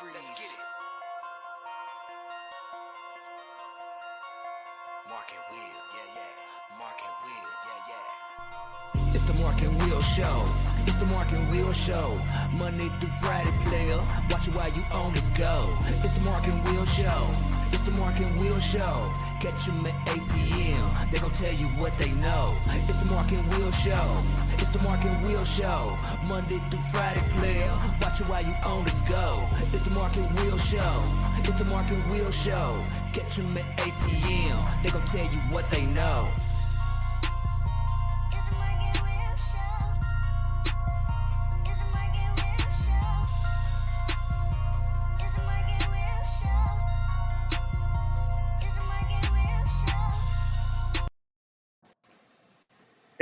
Let's get it. Mark and Will, yeah. Mark and Will, yeah. It's the Mark and Will Show. It's the Mark and Will Show. Monday through Friday, player. Watch it while you on the go. It's the Mark and Will Show. It's the Mark and Will Show. Catch them at 8 p.m. They gon' tell you what they know. It's the Mark and Will Show. It's the Mark and Will Show. Monday through Friday, player. Watch it while you on the go. It's the Mark and Will Show. It's the Mark and Will Show. Catch them at 8 p.m. They gon' tell you what they know.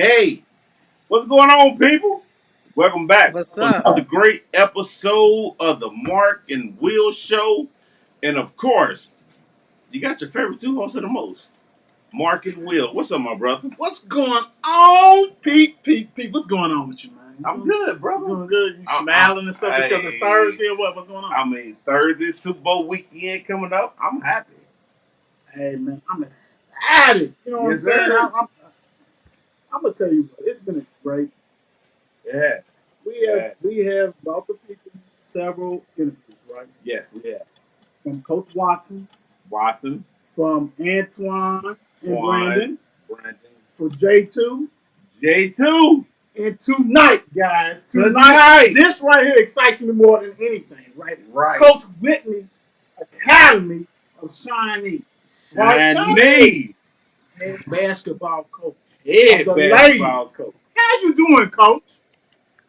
Hey, what's going on, people? Welcome back What's to up? another great episode of the Mark and Will Show. And of course, you got your favorite two hosts of the most, Mark and Will. What's up, my brother? What's going on, Pete? Pete, what's going on with you, man? I'm good, brother. You doing good? You I'm- smiling and stuff because it's hey. Thursday or what? What's going on? I mean, Thursday, Super Bowl weekend coming up. I'm happy. Hey, man, I'm ecstatic. You know what Yes, I'm saying? sir. I'm gonna tell you what. It's been a great. Yeah. We have brought the people several interviews, right? Yes, we have. From Coach Watson, Watson, from Antoine and Juan, Brandon, for J2, J2. and tonight, guys, Tonight. this right here excites me more than anything, right? Right. Coach Whitney, Academy of Shawnee. Right, Shiny. Head basketball coach. Head Of the basketball ladies. coach. How you doing, Coach?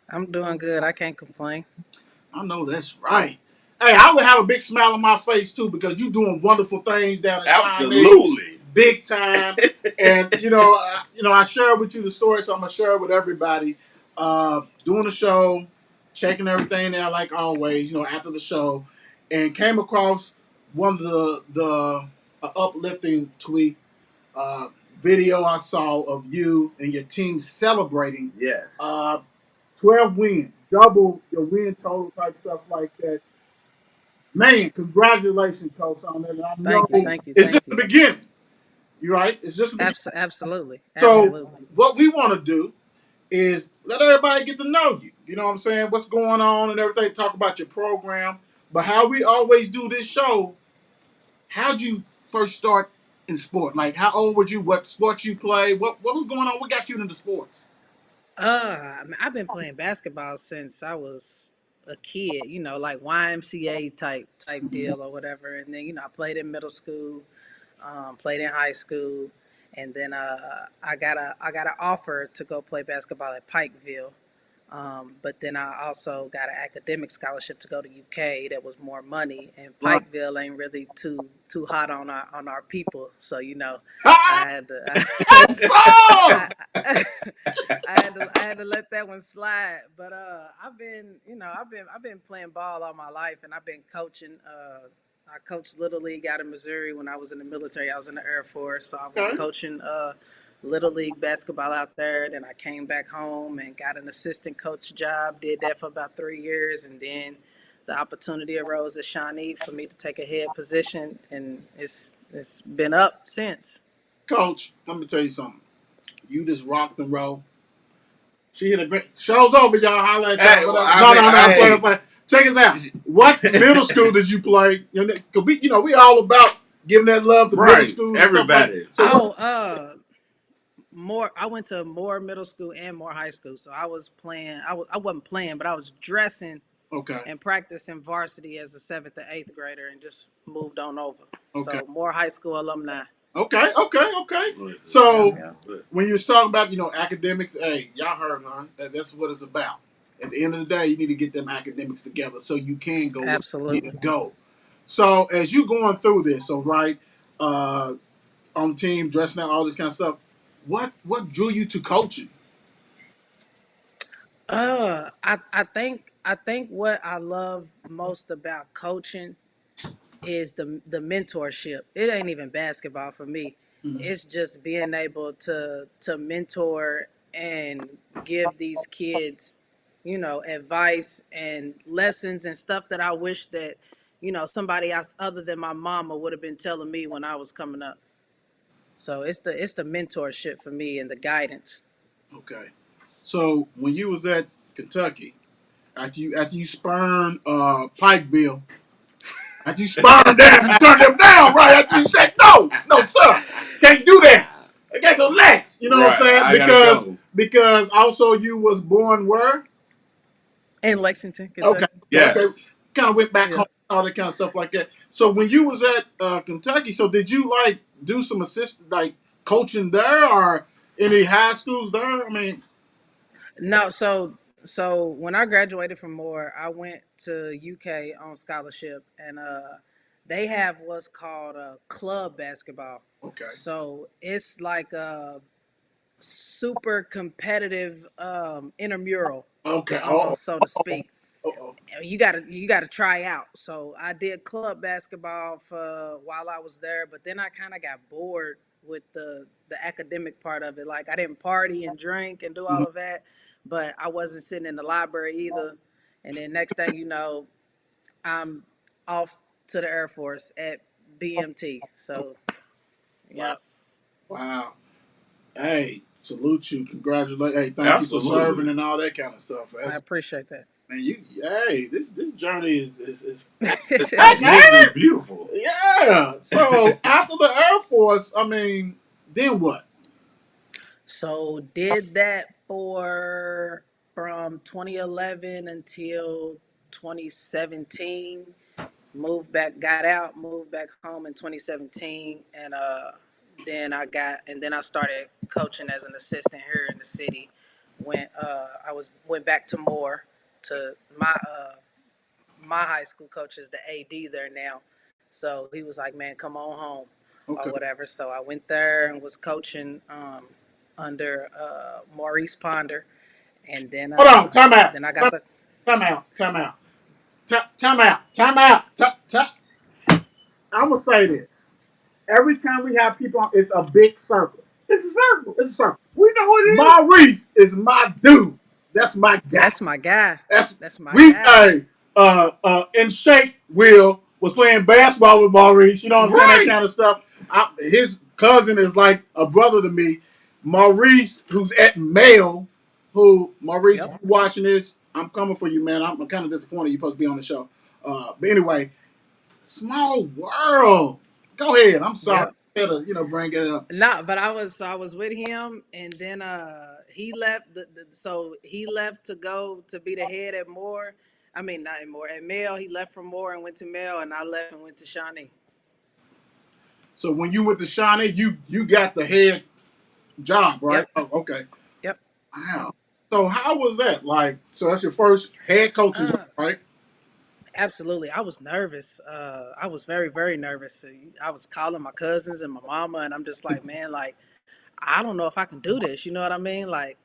I'm doing good. I can't complain. I know that's right. Hey, I would have a big smile on my face too because you doing wonderful things down in Shawnee, Absolutely. big time. And I shared with you the story, so I'm gonna share it with everybody. Doing the show, checking everything out like always. After the show, and came across one of the uplifting tweet video I saw of you and your team celebrating Yes. 12 wins, double your win total type stuff like that. Man, congratulations, Coach, on that. And I know Thank you. it's just the beginning. You right? It's just the beginning. Absolutely. So what we want to do is let everybody get to know you. You know what I'm saying? What's going on and everything. Talk about your program. But how we always do this show, how'd you first start in sport? Like, how old were you? What sports you play? What was going on? What got you into sports? I've been playing basketball since I was a kid. Like YMCA type deal or whatever. And then I played in middle school, played in high school, and then I got an offer to go play basketball at Pikeville. But then I also got an academic scholarship to go to UK that was more money, and Pikeville ain't really too hot on our people, so I had to I had to let that one slide. But I've been playing ball all my life, and I've been coaching. I coached Little League out in Missouri when I was in the military. I was in the Air Force, so I was coaching Little League basketball out there. Then I came back home and got an assistant coach job. Did that for about 3 years, and then the opportunity arose at Shawnee for me to take a head position, and it's been up since. Coach, let me tell you something. You just rocked and roll. She hit a great show's over, y'all. Holla at y'all. No. Check us out. What middle school did you play? Cause we all about giving that love to middle school. Everybody. More. I went to more middle school and more high school, so I was playing. I wasn't playing, but I was dressing. Okay. And practicing varsity as a 7th and 8th grader, and just moved on over. Okay. So more high school alumni. Okay. So when you're talking about academics, hey, y'all heard, huh? That's what it's about. At the end of the day, you need to get them academics together so you can go Absolutely. where you need to go. So as you going through this, so right, on team, dressing out, all this kind of stuff, what drew you to coaching? I think what I love most about coaching is the mentorship. It ain't even basketball for me. Mhm. It's just being able to mentor and give these kids, advice and lessons and stuff that I wish that, somebody else other than my mama would have been telling me when I was coming up. So it's the mentorship for me and the guidance. Okay. So when you was at Kentucky, after you spurned Pikeville, after you spurned them, you turned them down, right? After you said no, no sir, can't do that. I gotta go Lex. You know what I'm Right. saying? I gotta go. Because also you was born where? In Lexington, Okay, Kentucky. okay. Yes. Kind of went back home, Yeah. all that kind of stuff like that. So when you was at Kentucky, so did you like do some assist like coaching there or any high schools there? I mean, No, so when I graduated from Moore, I went to UK on scholarship, and they have what's called club basketball. okay, So it's like a super competitive intramural, okay. so to speak. Oh. You gotta try out. So I did club basketball for while I was there, but then I kind of got bored with the academic part of it. Like I didn't party and drink and do all of that, but I wasn't sitting in the library either. And then next thing you know, I'm off to the Air Force at BMT. So Wow, yeah, wow. Hey, salute you, congratulate. Hey, thank you for serving Absolutely. and all that kind of stuff. I That's, appreciate that. man, this journey is It's back absolutely at it. beautiful. Yeah. So after the Air Force, I mean, then what? So did that for from 2011 until 2017. Moved back home in 2017, and then I started coaching as an assistant here in the city. Went back to Moore to my high school coach is the AD there now. So he was like, "Man, come on home," or Okay. whatever. So I went there and was coaching under Maurice Ponder, and Hold on. Time out. then I got the Time out. Time out. Time out. Time out. I'm gonna say this. Every time we have people on, it's a big circle. It's a circle. It's a circle. We know what it is. Maurice is my dude. That's my guy. that's my guy. That's That's my we guy. in shape. Will was playing basketball with Maurice. You know what I'm saying? That Right. kind of stuff. His cousin is like a brother to me. Maurice, who's at Mail, who Maurice, if Yep. you watching this, I'm coming for you, man. I'm kind of disappointed you're supposed to be on the show. But anyway, small world. Go ahead. I'm sorry. Yep. I had to, bring it up. No, but I was with him, and then he left. So he left to go to be the head at Moore. I mean, not at Moore, at Mail. He left from Moore and went to Mail, and I left and went to Shawnee. So when you went to Shawnee, you got the head job, right? Yep. Oh, okay. Yep. Wow. So how was that? Like, so that's your first head coaching job, Uh, right? Absolutely. I was nervous. I was very, very nervous. I was calling my cousins and my mama, and I'm just like, man, like, I don't know if I can do this. You know what I mean? Like,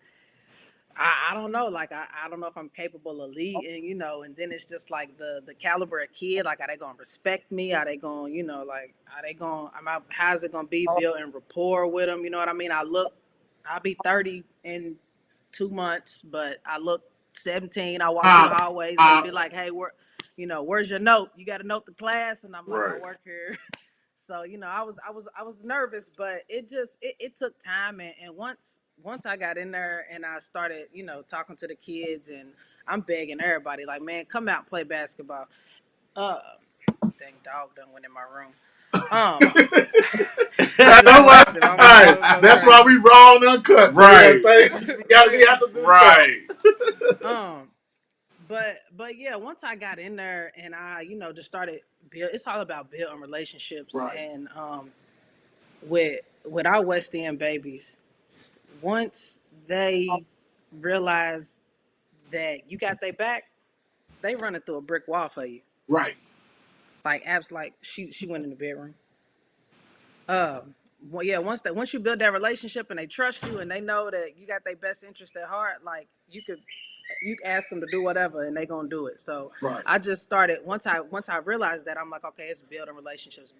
I don't know. Like, I don't know if I'm capable of leading, and then it's just like the caliber of kid. Like, are they going to respect me? Are they going, like, are they going, how's it going to be building rapport with them? You know what I mean? I'll be 30 in 2 months, but I look 17. I walk through the Uh, hallways and they uh, be like, hey, where's your note? You got to note the class. And I'm like, I Right. work here. So, I was nervous, but it took time. And once I got in there and I started, talking to the kids, and I'm begging everybody like, man, come out and play basketball. Uh, Dang dog done went in my room. Um, I just that's lost him. I'm gonna why, go go that's grab why him. we raw and uncut. So Right. we have to do something. Right. um, but yeah, once I got in there and I, just started build. It's all about building relationships, Right, and with our West End babies, once they realize that you got their back, they running through a brick wall for you. right. Like apps like she went in the bedroom. Well, yeah, once you build that relationship and they trust you and they know that you got their best interest at heart, like you ask them to do whatever and they gonna do it. So Right. I just started once I realized that, I'm like, okay, it's building relationships.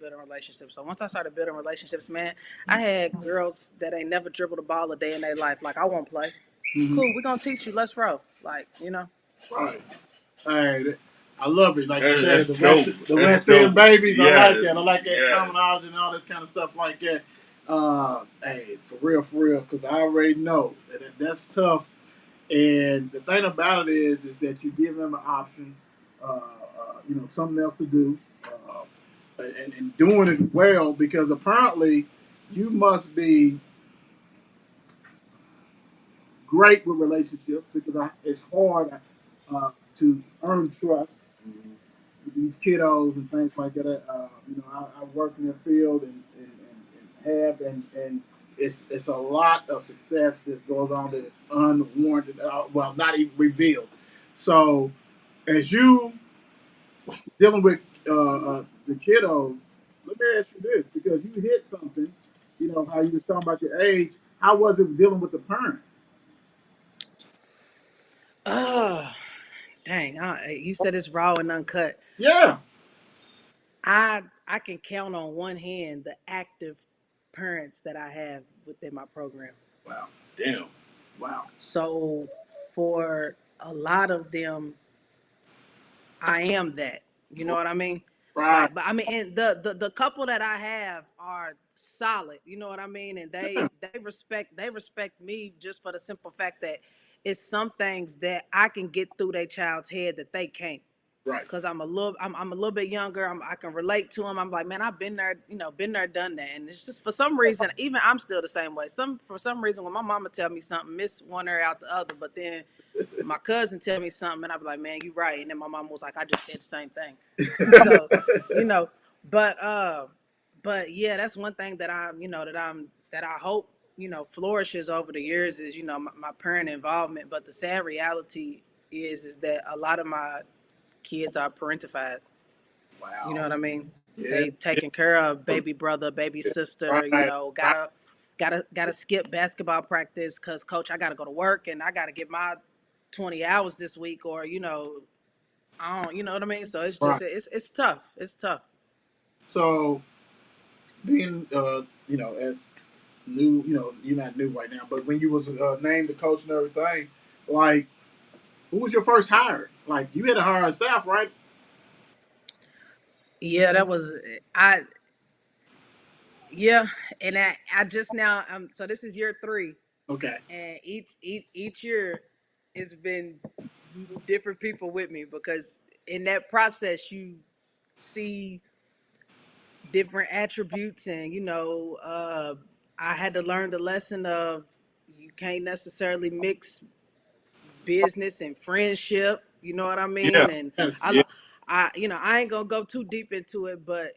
So once I started building relationships, man, I had girls that ain't never dribbled a ball a day in their life. Like, I won't play. Mm-hmm. Cool, we're gonna teach you. Let's roll. Like, Right. Hey, I love it. Like you said, That's dope. The That's West End dope. babies. I like that. I Yes, like that yes. terminology and all that kind of stuff like that. Hey, for real, because I already know that's tough. And the thing about it is that you give them an option, something else to do, and doing it well because apparently you must be great with relationships because it's hard to earn trust with these kiddos and things like that. I work in the field and have and it's a lot of success that goes on that is unwarranted, well, not even revealed. So as you dealing with the kiddos, let me ask you this because you hit something. You know how you was talking about your age. How was it dealing with the parents? Oh, dang! You said it's raw and uncut. Yeah. I can count on one hand the active parents that I have within my program. Wow. Damn. Wow. So for a lot of them, I am that. You know what I mean? Right. Like, but I mean, and the couple that I have are solid. You know what I mean? And Yeah. they respect me just for the simple fact that it's some things that I can get through their child's head that they can't. Right. Cause I'm a little bit younger. I can relate to them. I'm like, man, I've been there, been there, done that. And it's just for some reason, even I'm still the same way. For some reason, when my mama tell me something, miss one ear out the other. But then my cousin tell me something, and I be like, man, you right. And then my mom was like, I just said the same thing. So, you know, but but yeah, that's one thing that I hope flourishes over the years is my parent involvement. But the sad reality is that a lot of my kids are parentified. You know Wow. what I mean? Yeah. They taken care of baby brother, baby sister. Right. Right. Gotta skip basketball practice because coach, I gotta go to work and I gotta get my 20 hours this week, or I don't, you know what I mean. So it's Right. just it's tough. It's tough. So being as new, you're not new right now, but when you was named the coach and everything, like who was your first hire? Like you had to hire staff, right? Yeah, that was I. Yeah, and I just now. So this is year three, Okay. and each year it's been different people with me because in that process you see different attributes, and I had to learn the lesson of you can't necessarily mix business and friendship. You know what I Yeah. mean? And Yes. I, I ain't gonna go too deep into it, but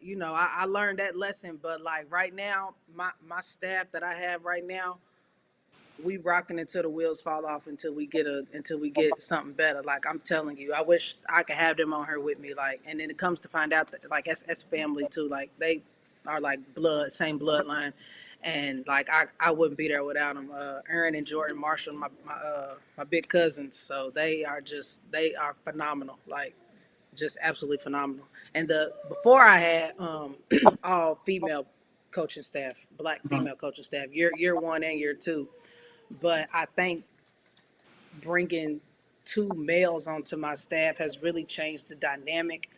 I learned that lesson. But like right now, my staff that I have right now, we rocking until the wheels fall off until we get something better. Like I'm telling you, I wish I could have them on here with me. Like, and then it comes to find out that like as family too. Like they are like same bloodline, and like I wouldn't be there without them. Aaron and Jordan Marshall, my big cousins. So they are phenomenal. Like just absolutely phenomenal. And the before I had all female coaching staff, black Uh, female coaching staff, year one and year two. But I think bringing two males onto my staff has really changed the dynamic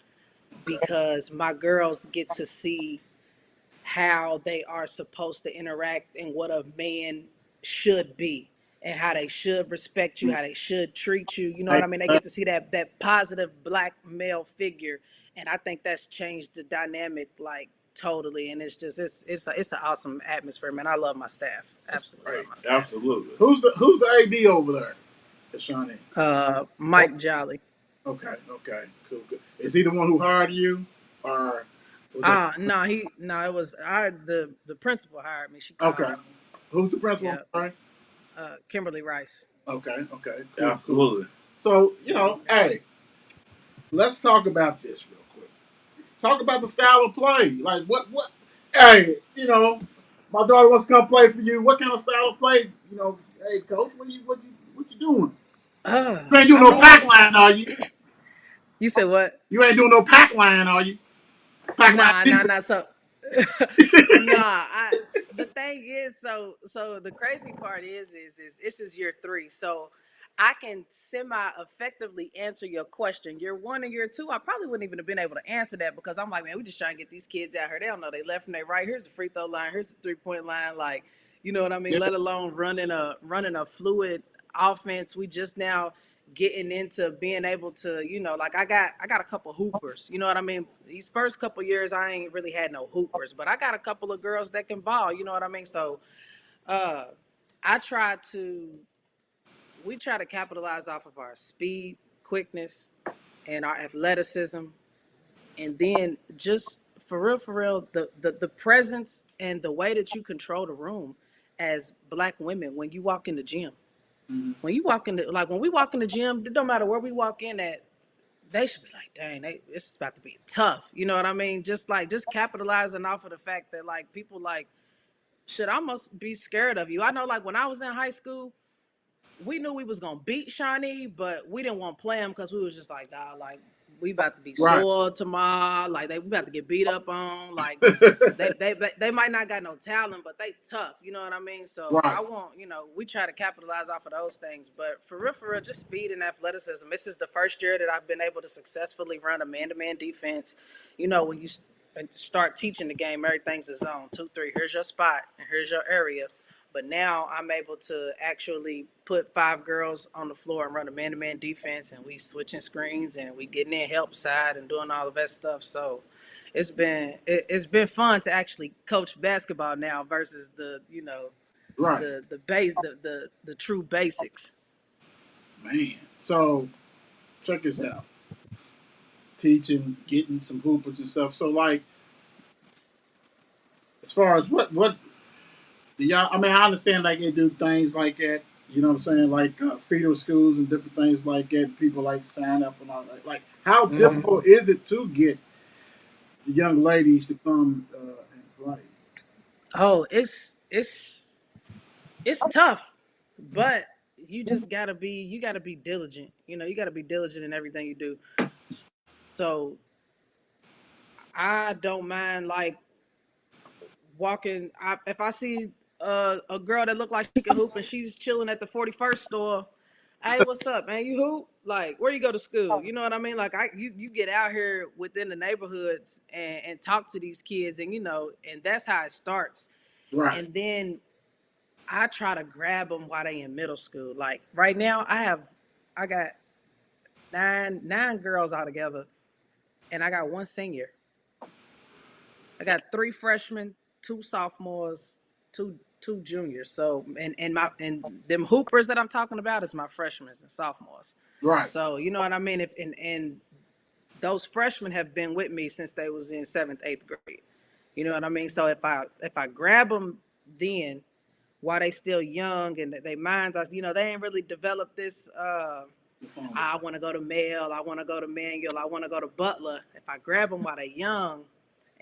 because my girls get to see how they are supposed to interact and what a man should be and how they should respect you, how they should treat you. You know what like, I mean? They get to see that positive black male figure, and I think that's changed the dynamic like totally. And it's just it's an awesome atmosphere, man. I love my staff. that's Absolutely love great. my staff. Absolutely. Who's the AD over there? Shawnee. Mike Jolly. Okay. Okay. Cool. Good. Is he the one who hired you, or was that? No, no, it was the principal hired me. She Okay. called. Who's the principal? Yeah, Sorry. Kimberly Rice. Okay. Okay. Cool. Cool. Absolutely. So hey, let's talk about this real quick. Talk about the style of play. Like what? Hey, my daughter wants to come play for you. What kind of style of play? Hey, coach, what you doing? You ain't doing I no pack mean, line, are you? you said what? You ain't doing no pack line, are you? Pack line Nah, nah, defense. nah. So, nah. The thing is, so the crazy part is this is year three. So, I can semi-effectively answer your question. Year one and year two, I probably wouldn't even have been able to answer that because I'm like, man, we just trying to get these kids out here. They don't know they left and they right. Here's the free throw line. Here's the 3-point line. Like, you know what I mean? Yeah, Let alone running a fluid offense. We just now getting into being able to, like I got a couple hoopers. You know what I mean? These first couple years, I ain't really had no hoopers, but I got a couple of girls that can ball. You know what I mean? So, uh, I try to we try to capitalize off of our speed, quickness, and our athleticism, and then just for real, the presence and the way that you control the room as black women when you walk in the gym. mm-hmm. When you walk in the like when we walk in the gym, it don't matter where we walk in at, they should be like, dang, this is about to be tough. You know what I mean? Just capitalizing off of the fact that like people like should almost be scared of you. I know like when I was in high school, we knew we was gonna beat Shawnee, but we didn't want to play him because we was just like, nah, like we about to be Right. sore tomorrow. Like we about to get beat up on. Like they might not got no talent, but they tough. You know what I mean? So Right. I want, we try to capitalize off of those things. But for real, just speed and athleticism. This is the first year that I've been able to successfully run a man-to-man defense. When you start teaching the game, everything's a zone. 2-3. Here's your spot and here's your area. But now I'm able to actually put 5 girls on the floor and run a man-to-man defense, and we switching screens and we getting in help side and doing all of that stuff. So it's been fun to actually coach basketball now versus Right. the base the true basics. Man. So check this out. Teaching, getting some hoopers and stuff. So like, as far as what do y'all? I mean, I understand like they do things like that. You know what I'm saying? Like feeder schools and different things like that. People like sign up and all that. Like, how difficult is it to get the young ladies to come and play? Oh, it's tough, but you gotta be diligent. You gotta be diligent in everything you do. So I don't mind like walking. If I see a girl that look like she can hoop and she's chilling at the 41st store, hey, what's up, man? You hoop? Like, where you go to school? You know what I mean? Like, you get out here within the neighborhoods and talk to these kids, and that's how it starts. Right. And then I try to grab them while they in middle school. Like right now, I got nine girls altogether, and I got one senior. I got 3 freshmen, 2 sophomores, two juniors. So and them hoopers that I'm talking about is my freshmen and sophomores. Right. So you know what I mean. If and those freshmen have been with me since they was in seventh, eighth grade. You know what I mean. So if I grab them then while they still young and they minds, they ain't really developed this. I want to go to male. I want to go to manual. I want to go to butler. If I grab them while they're young,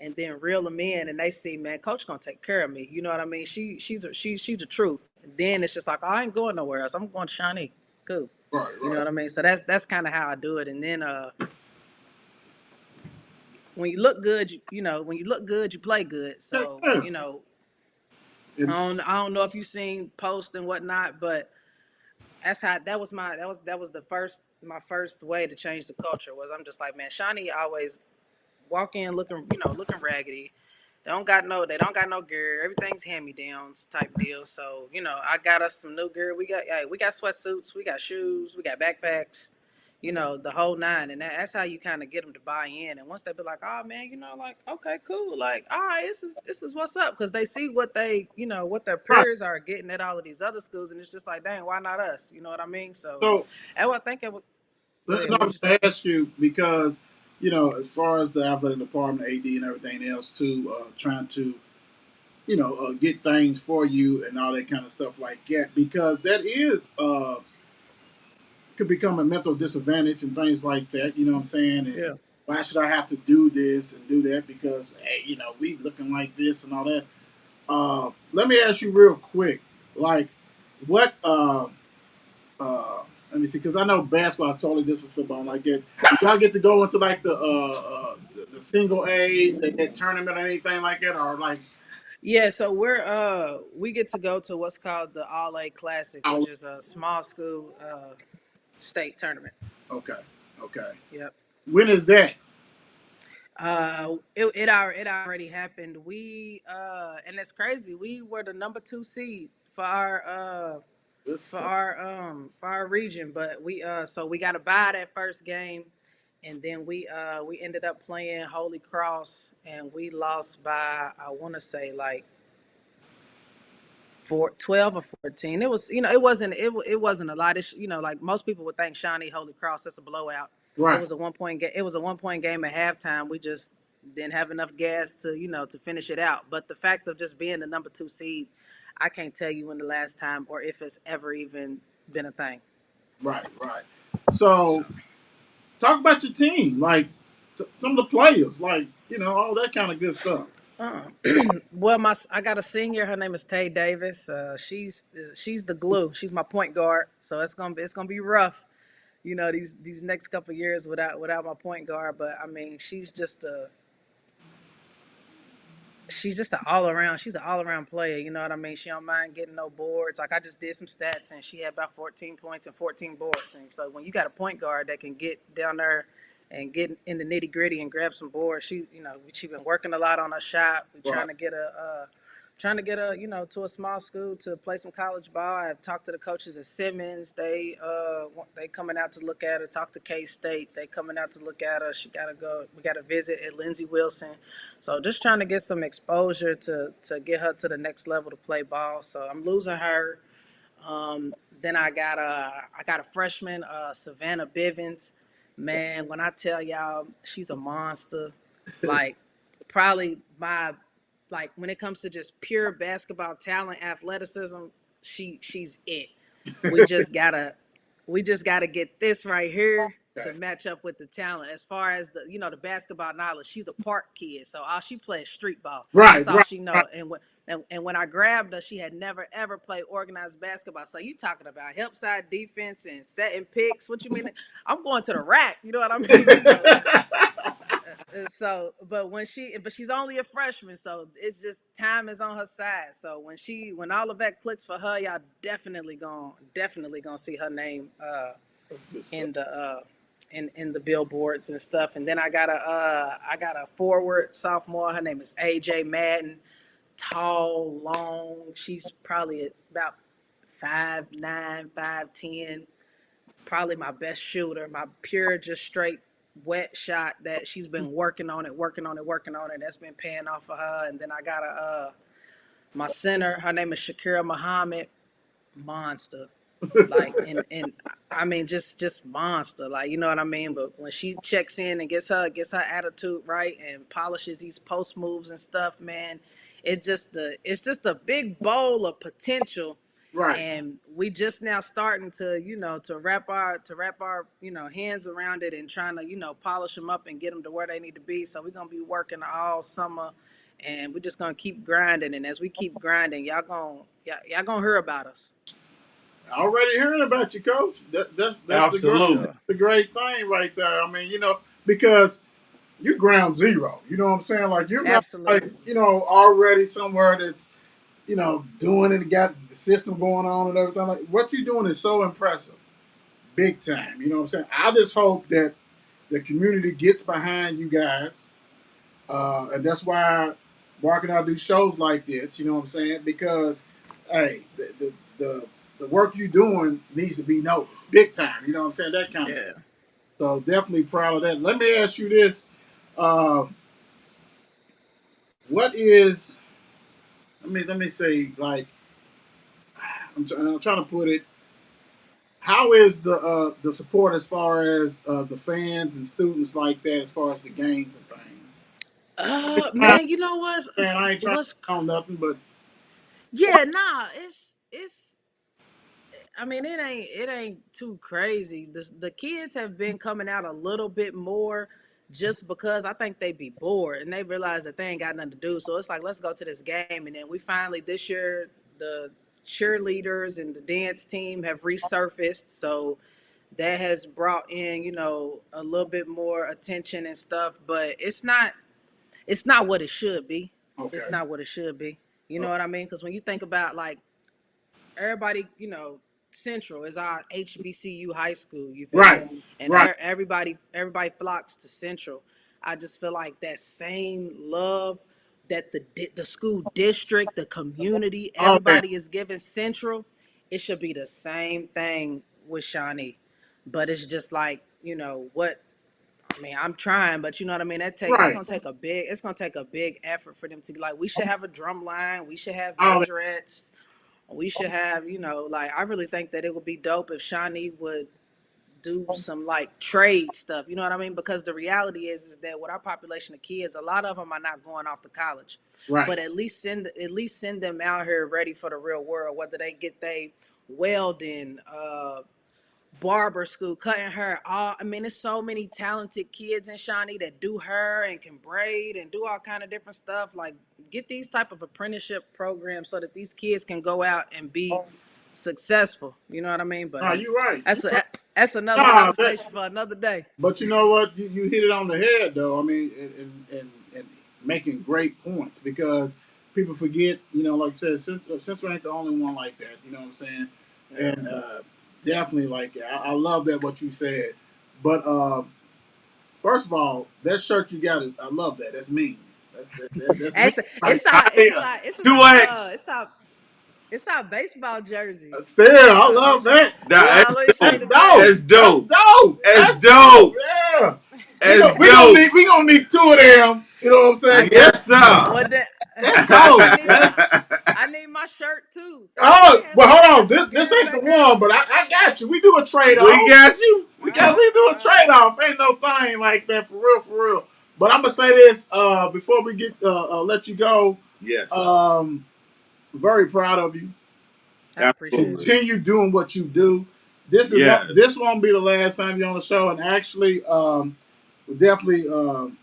and then reel them in, and they see, man, coach gonna take care of me. You know what I mean? She's the truth. And then it's just like, oh, I ain't going nowhere else. I'm going to Shawnee. Cool. Right. You know Right. what I mean? So that's kind of how I do it. And then when you look good, when you look good, you play good. Yeah. So Yeah. I And, don't know if you've seen posts and whatnot, but that's how that was my first way to change the culture was I'm just like, man, Shawnee always walk in looking raggedy. They don't got no gear. Everything's hand me downs type deal. So I got us some new gear. We got sweatsuits, we got shoes, we got backpacks. The whole nine, and that's how you kind of get them to buy in. And once they be like, "Oh man, like okay, cool, like all right, this is what's up," because they see what their right. peers are getting at all of these other schools, and it's just like, dang, why not us? You know what I mean? So, So and I think it was. Go no, ahead. I'm What you going say? to ask you because as far as the athletic department, AD, and everything else, too, trying to get things for you and all that kind of stuff like that, because that is could become a mental disadvantage and things like that. You know what I'm saying? And Yeah. why should I have to do this and do that because hey, we looking like this and all that. Let me ask you real quick, like what let me see, because I know basketball is totally different from football like that. Do y'all get to go into like the single A, that tournament or anything like that, or like Yeah, so we get to go to what's called the All A Classic, all which is a small school. state tournament. Okay. Okay. Yep. When is that? It already happened. We and it's crazy. We were the number 2 seed Good stuff. for our region, but we got to buy that first game, and then we ended up playing Holy Cross, and we lost by, I want to say, like 12 or 14. It was, it wasn't a lot. Like most people would think Shawnee Holy Cross, that's a blowout. It Right. was a 1 point game. It was a 1 point game at halftime. We just didn't have enough gas to, to finish it out. But the fact of just being the number 2 seed, I can't tell you when the last time or if it's ever even been a thing. Right. Right. So, So talk about your team, like some of the players, like all that kind of good stuff. uh, well, I got a senior. Her name is Tay Davis. She's the glue. She's my point guard. So it's gonna be rough, these next couple of years without my point guard. But I mean, she's an all around player. You know what I mean? She don't mind getting no boards. Like I just did some stats, and she had about 14 points and 14 boards. And so when you got a point guard that can get down there and get in the nitty gritty and grab some boards, she been working a lot on her shot. We Right. trying to get her, to a small school to play some college ball. I've talked to the coaches at Simmons. They coming out to look at her. Talked to K State. They coming out to look at her. She gotta go. We got to visit at Lindsey Wilson. So just trying to get some exposure to get her to the next level to play ball. So I'm losing her. Then I got a freshman, Savannah Bivens. Man, when I tell y'all, she's a monster. Like probably my like when it comes to just pure basketball talent, athleticism, she's it. We just gotta we just gotta get this right here to Okay. match up with the talent. As far as the basketball knowledge, she's a park kid, so all she plays street ball. Right. That's all Right. she Right. know. And when I grabbed her, she had never ever played organized basketball. So you talking about help side defense and setting picks? What you mean? I'm going to the rack. You know what I mean? But she's only a freshman, so it's just time is on her side. So when all of that clicks for her, y'all definitely gonna see her name That's good stuff. in the in the billboards and stuff. And then I got a forward sophomore. Her name is AJ Madden. Tall, long. She's probably about 5'9", 5'10". Probably my best shooter. My pure, just straight wet shot that she's been working on it, working on it, working on it. That's been paying off for her. And then I got my center. Her name is Shakira Muhammad. Monster. Like and I mean just monster, like, you know what I mean. But when she checks in and gets her attitude right and polishes these post moves and stuff, man, it's just a big bowl of potential. Right. And we just now starting to wrap our hands around it and trying to polish them up and get them to where they need to be. So we're gonna be working all summer, and we're just gonna keep grinding. And as we keep grinding, y'all gonna hear about us. Already hearing about you, coach. That's For Absolutely. sure. the great thing right there. I mean, because you're ground zero. You know what I'm saying? Like you're not like Absolutely. already somewhere that's doing it, got the system going on and everything. Like what you're doing is so impressive, big time. You know what I'm saying? I just hope that the community gets behind you guys, and that's why Mark and I do shows like this. You know what I'm saying? Because hey, the work you're doing needs to be noticed, big time. You know what I'm saying? That kind of stuff. Yeah. So definitely proud of that. Let me ask you this: um, what is? Let me say like I'm trying to put it. How is the support as far as the fans and students like that as far as the games and things? Man, you know what's Man, I ain't trying to what's sound nothing, but yeah, nah, it's I mean, it ain't too crazy. The kids have been coming out a little bit more just because I think they be bored and they realize that they ain't got nothing to do. So it's like, let's go to this game. And then we finally this year the cheerleaders and the dance team have resurfaced. So that has brought in, a little bit more attention and stuff, but it's not what it should be. okay. It's not what it should be. You Oh, know what I mean? Because when you think about like everybody, Central is our HBCU high school. You feel me? Right. And Right. everybody flocks to Central. I just feel like that same love that the school district, the community, Oh man. everybody is giving Central. It should be the same thing with Shawnee, but it's just like what. I mean, I'm trying, but you know what I mean. Right. It's gonna take a big effort for them to be like. We should have a drum line. We should have Oh man. majorettes. We should have, like I really think that it would be dope if Shawnee would do some like trade stuff. You know what I mean? Because the reality is that with our population of kids, a lot of them are not going off to college. Right. But at least send them out here ready for the real world. Whether they get they welding, barber school, cutting hair. All I mean, there's so many talented kids in Shawnee that do hair and can braid and do all kind of different stuff. Like, get these type of apprenticeship programs so that these kids can go out and be successful. You know what I mean? But No, you're right. that's You're right. that's another Nah, conversation for another day. but you know what? You hit it on the head, though. I mean, and making great points because people forget, like I said, Central ain't the only one like that. You know what I'm saying? Yeah. And definitely like I love that what you said. But first of all, that shirt you got, I love that. That's mean. That's mean. It's Right? it's our it's Damn. our it's Two our X. it's our baseball jersey. Still, It's I our love baseball. that. Nah, I'll always show you That's the dope. page. that's That's dope. dope. That's That's dope. dope. Yeah. That's We gonna dope. need two of them. You know what I'm I saying? got Yes, sir. what that. That's I dope. need my That's I need my shirt too. They oh, had but some hold on. some This Gary ain't the Becker. one, but I got you. We do a trade We off. got you. We Yeah, got Uh we do a huh. trade off. Ain't no thing like that for real, for real. But I'm gonna say this before we get let you go. yes, sir. Um, very proud of you. I appreciate it. Absolutely. Continue doing what you do. This Yes. won't be the last time you're on the show, and actually, we'll definitely DM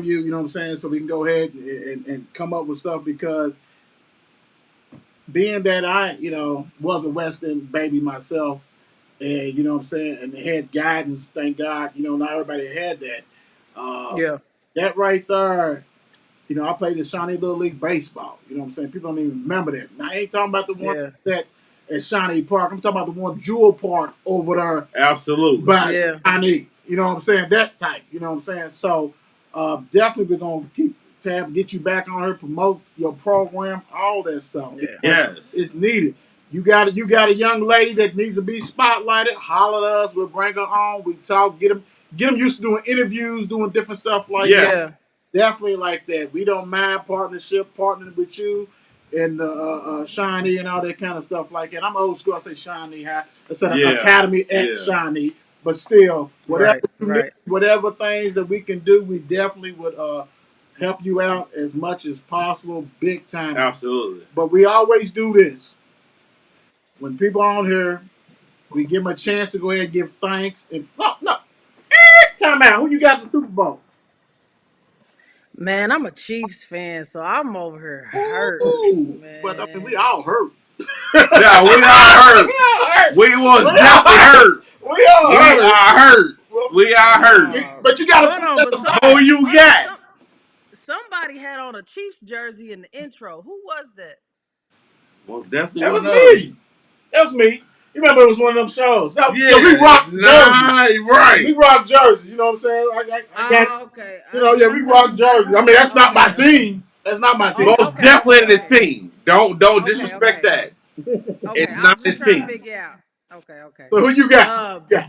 you. You know what I'm saying, so we can go ahead and come up with stuff because being that I was a Western baby myself, and you know what I'm saying, and had guidance. Thank God, not everybody had that. Uh, Yeah. that right there. I played in Shawnee Little League baseball. You know what I'm saying? People don't even remember that. Now I ain't talking about the one Yeah. that at Shawnee Park. I'm talking about the one Jewel Park over there Absolutely. by Yeah. Shawnee. You know what I'm saying? That type. You know what I'm saying? So definitely we're gonna keep tab, get you back on here, promote your program, all that stuff Yeah. because Yes. it's needed. You got a young lady that needs to be spotlighted. Holler at us. We'll bring her on. We talk. Get them used to doing interviews, doing different stuff like Yeah. that. Yeah. Definitely like that. We don't mind partnering with you and Shawnee and all that kind of stuff like that. I'm old school. I say Shawnee High. I said Yeah. Academy at Yeah. Shawnee. But still, whatever Right. you need, Right. whatever things that we can do, we definitely would help you out as much as possible, big time. Absolutely. But we always do this when people are on here. We give them a chance to go ahead and give thanks. And no, time out. Who you got the Super Bowl? Man, I'm a Chiefs fan, so I'm over here hurting. Ooh, but I mean, we Man. all hurt. Yeah, we are hurt. We all hurt. We We was all definitely hurt. hurt. We all We hurt. are hurt. Well, We are hurt. but you got to Hold put on, that but Who aside. you hold on. got? Somebody had on a Chiefs jersey in the intro. Who was that? Most definitely That was wasn't me. us. That was me. You remember it was one of them shows. We Yeah. rock jerseys. Nah. We Right. rock jerseys. You know what I'm saying? I got, Oh, okay. yeah, we rock jerseys. I mean, that's not my Okay. team. That's not my team. Okay. Most Okay. definitely Okay. in his Okay. team. Don't Okay. disrespect Okay. that. Okay. It's I not was just his trying to team. figure out. Okay. Okay. So who you got? Uh, Yeah.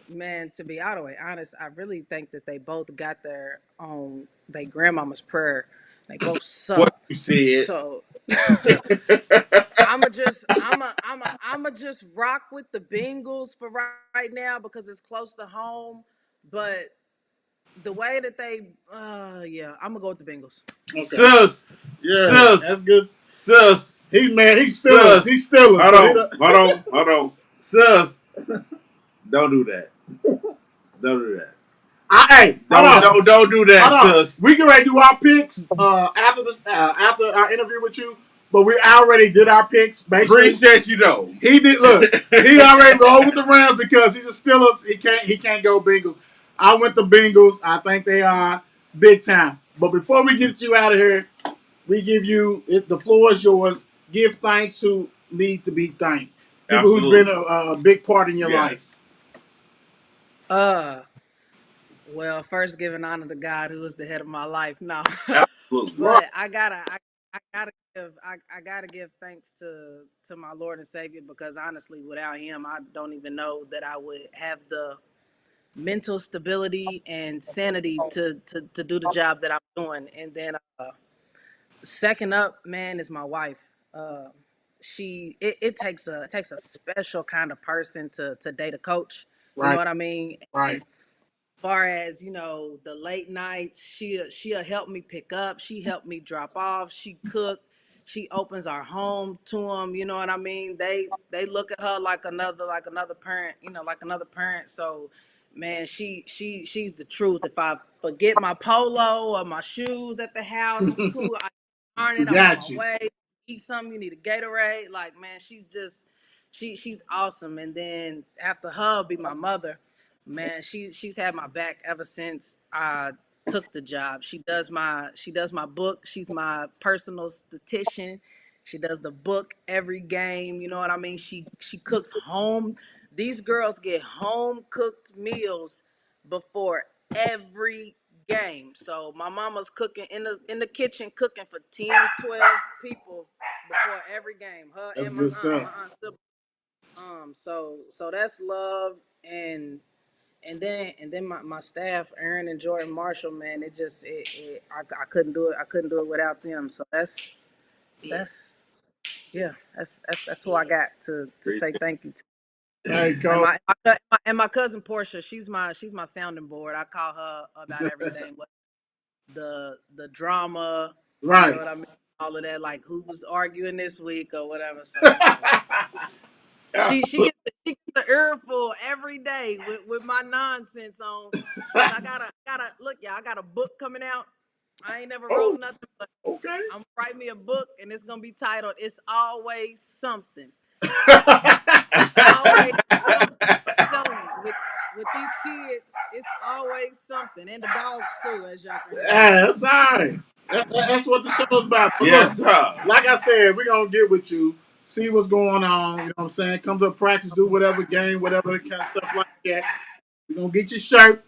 Man, to be all the way honest, I really think that they both got their own their grandmama's prayer. They both What suck. you said. So I'ma just rock with the Bengals for right now because it's close to home. But the way that yeah, I'm gonna go with the Bengals. Okay. Sus. Yeah, Sus. that's good. Sus. He's man. He's Steelers. Sus. He's Steelers. Hold So he on. don't. Hold on. Hold on. Sus. Don't do that. Don't do that. Hey, hold Don't on. don't don't do that, Hold on. sus. We can already do our picks after our interview with you, but we already did our picks. Basically, Appreciate you though. he did. Look, he already rolled with the Rams because he's a Steelers. He can't go Bengals. I went the Bengals. I think they are big time. But before we get you out of here, we give you the floor is yours. Give thanks to need to be thanked? People who's been Absolutely. a big part in your life. Yes. Uh, well, first giving honor to God, who is the head of my life. No, Absolutely. Right. but I gotta give thanks to my Lord and Savior, because honestly, without Him, I don't even know that I would have the mental stability and sanity to do the job that I'm doing. And then second up, man, is my wife. Uh, it takes a special kind of person to date a coach. You know Right. what I mean? And Right. far as the late nights, she'll help me pick up, she helped me drop off, she cooked, she opens our home to them. You know what I mean? They look at her like another parent, like another parent. So man, she's the truth. If I forget my polo or my shoes at the house, we cool, I darn We it, I'm on my got you. way. Eat something, you need a Gatorade. Like, man, she's awesome. And then after her be my mother. Man, she's had my back ever since I took the job. She does my book. She's my personal statistician. She does the book every game. You know what I mean? She cooks home. These girls get home cooked meals before every game. So my mama's cooking in the kitchen, cooking for 10, 12 people before every game. Her That's and good stuff. my aunt still. So that's love. And then my staff, Aaron and Jordan Marshall, man, I couldn't do it. I couldn't do it without them. So that's yeah, that's who I got to say thank you to. Hey, And Coach. my cousin Portia, she's my sounding board. I call her about everything, what the drama, you know Right. what I mean, all of that, like who's arguing this week or whatever. So She she Absolutely. gets the earful every day with my nonsense on, cause I gotta look, y'all. I got a book coming out. I ain't never wrote Oh, nothing, but okay. I'm gonna write me a book, and it's gonna be titled "It's Always Something." Always something. I'm telling you, with these kids, it's always something, and the dogs too, as y'all can hear. Hey, that's all right. That's what the show's about. But look, Yes, sir. like I said, we're gonna get with you, see what's going on. You know what I'm saying? Come to practice, do whatever game, whatever kind of stuff like that. We're gonna get your shirt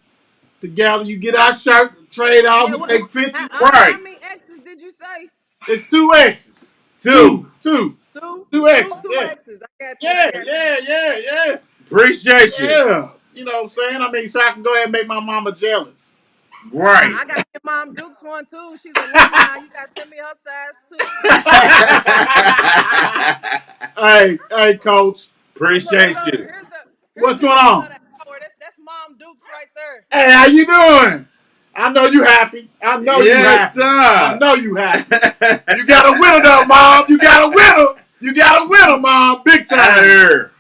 together. You get our shirt, trade off, Yeah, we take how, pictures. how, Right. how many X's did you say? It's two X's. Two. Two, Two two, X's. two Yeah. X's. I got you. I Yeah, got you. yeah, yeah, yeah. Appreciate you. Yeah. You know what I'm saying? I mean, so I can go ahead and make my mama jealous. Right. I got your mom Duke's one too. She's 11 now. You got to send me her size too. Hey, coach. Look, Appreciate you. here's What's the going deal on? of the hour. That's Mom Duke's right there. Hey, how you doing? I know you happy. I know you Yes, happy. I sir. know you happy. You got a winner though, Mom. You got a winner. You got a winner, Mom. Big Out time. here.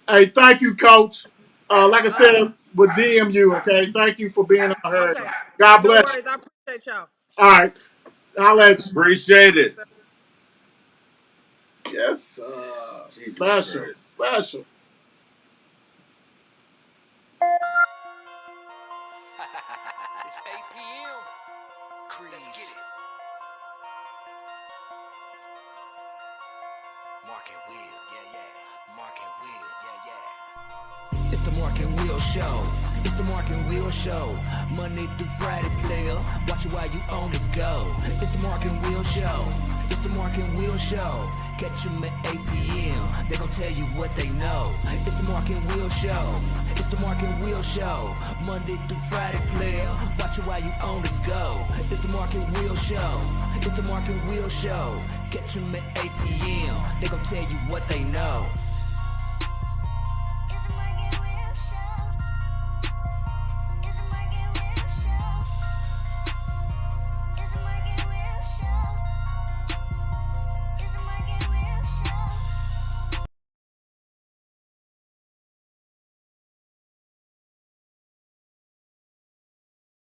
Hey, thank you, coach. Like I All right. said, with DMU, okay? Thank you for being on her. Okay. God No bless you. worries. I appreciate y'all. All right. I'll let you. Appreciate it. Yes, Jesus special. Christ. Special. It's 8 p.m. Crease. Let's get it. Mark and Will, yeah, yeah. Mark and Will, yeah, yeah. It's the Mark and Will Show. It's the Mark and Will Show. Monday through Friday, player. Watch it while you on the go. It's the Mark and Will Show. It's the Mark and Will Show. Catch them at 8 p.m. They gon' tell you what they know. It's the Mark and Will Show. It's the Mark and Will Show. Monday through Friday, player. Watch it while you on the go. It's the Mark and Will Show. It's the Mark and Will Show. Catch them at 8 p.m. They gon' tell you what they know.